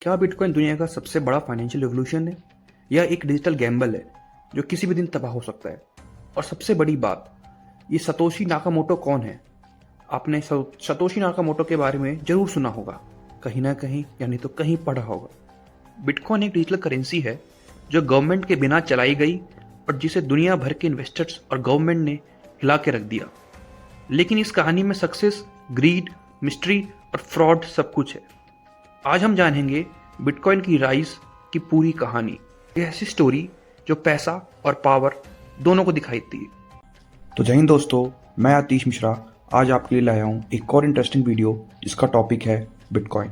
क्या बिटकॉइन दुनिया का सबसे बड़ा फाइनेंशियल रिवॉल्यूशन है या एक डिजिटल गैम्बल है जो किसी भी दिन तबाह हो सकता है? और सबसे बड़ी बात, ये सतोशी नाकामोटो कौन है? आपने सतोशी नाकामोटो के बारे में जरूर सुना होगा, कहीं ना कहीं यानी तो कहीं पढ़ा होगा। बिटकॉइन एक डिजिटल करेंसी है जो गवर्नमेंट के बिना चलाई गई और जिसे दुनिया भर के इन्वेस्टर्स और गवर्नमेंट ने हिला के रख दिया। लेकिन इस कहानी में सक्सेस, ग्रीड, मिस्ट्री और फ्रॉड सब कुछ है। आज हम जानेंगे बिटकॉइन की राइज की पूरी कहानी। एक ऐसी स्टोरी जो पैसा और पावर दोनों को दिखाई देती है। तो जय हिंद दोस्तों, मैं आतिश मिश्रा आज आपके लिए लाया हूँ एक और इंटरेस्टिंग वीडियो जिसका टॉपिक है बिटकॉइन।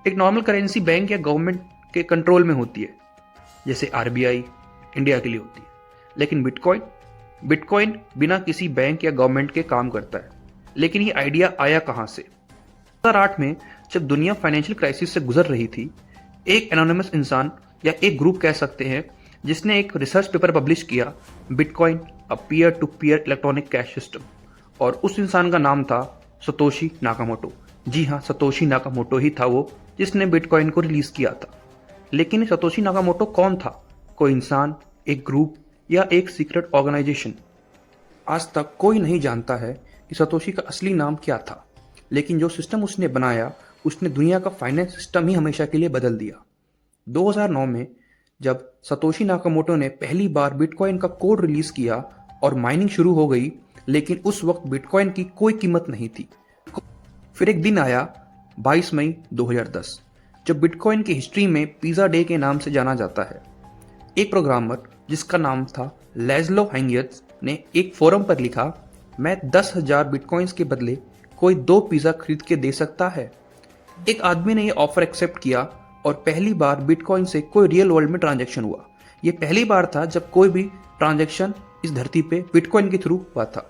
एक नॉर्मल करेंसी बैंक या गवर्नमेंट के कंट्रोल में होती है, जैसे आरबीआई इंडिया के लिए होती है। लेकिन बिटकॉइन बिना किसी बैंक या गवर्नमेंट के काम करता है। लेकिन ये आइडिया आया कहाँ से? 2008 में जब दुनिया फाइनेंशियल क्राइसिस से गुजर रही थी, एक एनोनिमस इंसान या एक ग्रुप कह सकते हैं जिसने एक रिसर्च पेपर पब्लिश किया, bitcoin a peer to peer electronic cash system. और उस इंसान का नाम था सतोशी नाकामोटो। जी हाँ, सतोशी नाकामोटो ही था वो जिसने बिटकॉइन को रिलीज किया था। लेकिन सतोशी नाकामोटो कौन था? कोई इंसान, एक ग्रुप या एक सीक्रेट ऑर्गेनाइजेशन? आज तक कोई नहीं जानता है कि सतोशी का असली नाम क्या था। लेकिन जो सिस्टम उसने बनाया, उसने दुनिया का फाइनेंस सिस्टम ही हमेशा के लिए बदल दिया। 2009 में जब सतोशी नाकामोटो ने पहली बार बिटकॉइन का कोड रिलीज किया और माइनिंग शुरू हो गई, लेकिन उस वक्त बिटकॉइन की कोई कीमत नहीं थी। फिर एक दिन आया 22 मई 2010, जब बिटकॉइन की हिस्ट्री में पिज़्ज़ा डे के नाम से जाना जाता है। एक प्रोग्रामर जिसका नाम था लेज़लो हैंगियट्स ने एक फोरम पर लिखा, मैं 10,000 बिटकॉइंस के बदले कोई 2 पिज़्ज़ा खरीद के दे सकता है। एक आदमी ने यह ऑफर एक्सेप्ट किया और पहली बार बिटकॉइन से कोई रियल वर्ल्ड में ट्रांजैक्शन हुआ। यह पहली बार था जब कोई भी ट्रांजैक्शन इस धरती पे बिटकॉइन के थ्रू हुआ था।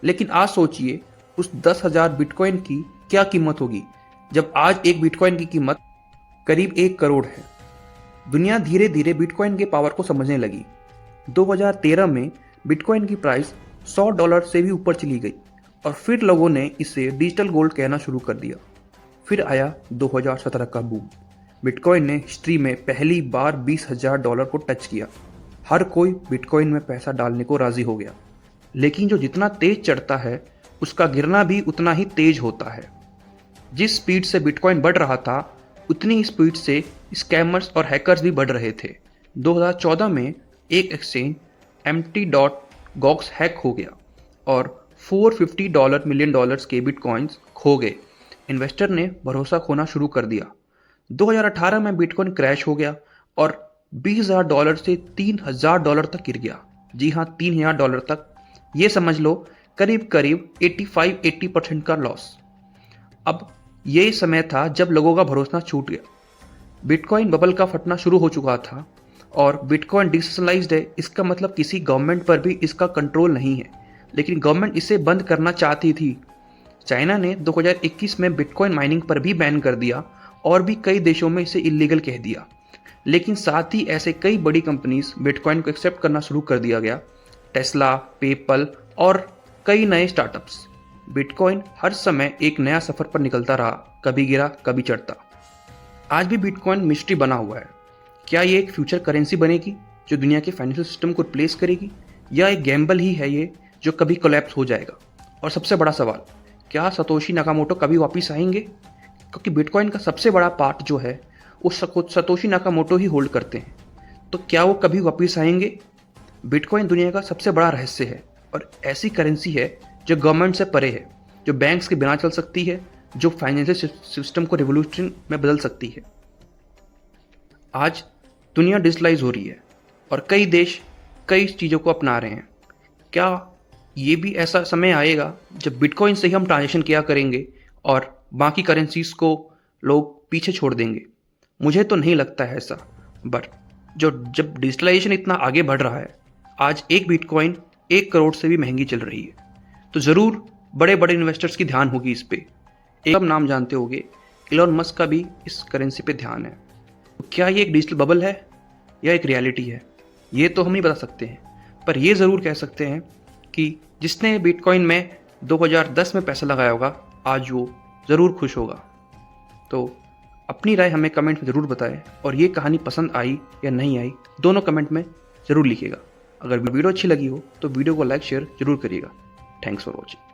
लेकिन आज सोचिए, उस 10,000 बिटकॉइन की क्या कीमत होगी जब आज एक बिटकॉइन की कीमत करीब 1 करोड़ है। दुनिया धीरे धीरे बिटकॉइन के पावर को समझने लगी। 2013 में बिटकॉइन की प्राइस $100 से भी ऊपर चली गई और फिर लोगों ने इसे डिजिटल गोल्ड कहना शुरू कर दिया। फिर आया 2017 का बूम। बिटकॉइन ने हिस्ट्री में पहली बार $20,000 को टच किया। हर कोई बिटकॉइन में पैसा डालने को राजी हो गया। लेकिन जो जितना तेज चढ़ता है, उसका गिरना भी उतना ही तेज होता है। जिस स्पीड से बिटकॉइन बढ़ रहा था, उतनी ही स्पीड से स्कैमर्स और हैकर्स भी बढ़ रहे थे। 2014 में एक एक्सचेंज mt.gox हैक हो गया और $450 मिलियन के बिटकॉइंस खो गए। इन्वेस्टर ने भरोसा खोना शुरू कर दिया। 2018 में बिटकॉइन क्रैश हो गया और $20,000 से $3,000 तक गिर गया। जी हाँ, $3,000 तक। ये समझ लो करीब करीब 85-80% का लॉस। अब ये समय था जब लोगों का भरोसा छूट गया। बिटकॉइन बबल का फटना शुरू हो चुका था और बिटकॉइन डिसेंट्रलाइज्ड है, इसका मतलब किसी गवर्नमेंट पर भी इसका कंट्रोल नहीं है। लेकिन गवर्नमेंट इसे बंद करना चाहती थी। चाइना ने 2021 में बिटकॉइन माइनिंग पर भी बैन कर दिया और भी कई देशों में इसे इलीगल कह दिया। लेकिन साथ ही ऐसे कई बड़ी कंपनीज बिटकॉइन को एक्सेप्ट करना शुरू कर दिया गया। टेस्ला, पेपल और कई नए स्टार्टअप्स। बिटकॉइन हर समय एक नया सफर पर निकलता रहा, कभी गिरा कभी चढ़ता। आज भी बिटकॉइन मिस्ट्री बना हुआ है। क्या ये एक फ्यूचर करेंसी बनेगी जो दुनिया के फाइनेंशियल सिस्टम को रिप्लेस करेगी, या एक गैम्बल ही है ये जो कभी कोलैप्स हो जाएगा? और सबसे बड़ा सवाल, क्या सतोशी नाकामोटो कभी वापस आएंगे? क्योंकि बिटकॉइन का सबसे बड़ा पार्ट जो है वो सतोशी नाकामोटो ही होल्ड करते हैं। तो क्या वो कभी वापस आएंगे? बिटकॉइन दुनिया का सबसे बड़ा रहस्य है और ऐसी करेंसी है जो गवर्नमेंट से परे है, जो बैंक्स के बिना चल सकती है, जो फाइनेंशियल सिस्टम को रिवोल्यूशन में बदल सकती है। आज दुनिया डिजिटलाइज हो रही है और कई देश कई चीज़ों को अपना रहे हैं। क्या ये भी ऐसा समय आएगा जब बिटकॉइन से ही हम ट्रांजेक्शन किया करेंगे और बाकी करेंसीज को लोग पीछे छोड़ देंगे? मुझे तो नहीं लगता है ऐसा। बट जब डिजिटलाइजेशन इतना आगे बढ़ रहा है, आज एक बिटकॉइन 1 करोड़ से भी महंगी चल रही है, तो ज़रूर बड़े बड़े इन्वेस्टर्स की ध्यान होगी इस पे। एक अब नाम जानते होंगे, इलॉन मस्क का भी इस करेंसी पे ध्यान है। तो क्या ये एक डिजिटल बबल है या एक रियलिटी है, ये तो हम नहीं बता सकते हैं। पर ये ज़रूर कह सकते हैं कि जिसने बिटकॉइन में 2010 में पैसा लगाया होगा, आज वो ज़रूर खुश होगा। तो अपनी राय हमें कमेंट में ज़रूर बताएं और ये कहानी पसंद आई या नहीं आई दोनों कमेंट में ज़रूर लिखिएगा। अगर वीडियो अच्छी लगी हो तो वीडियो को लाइक शेयर जरूर करिएगा। Thanks for watching.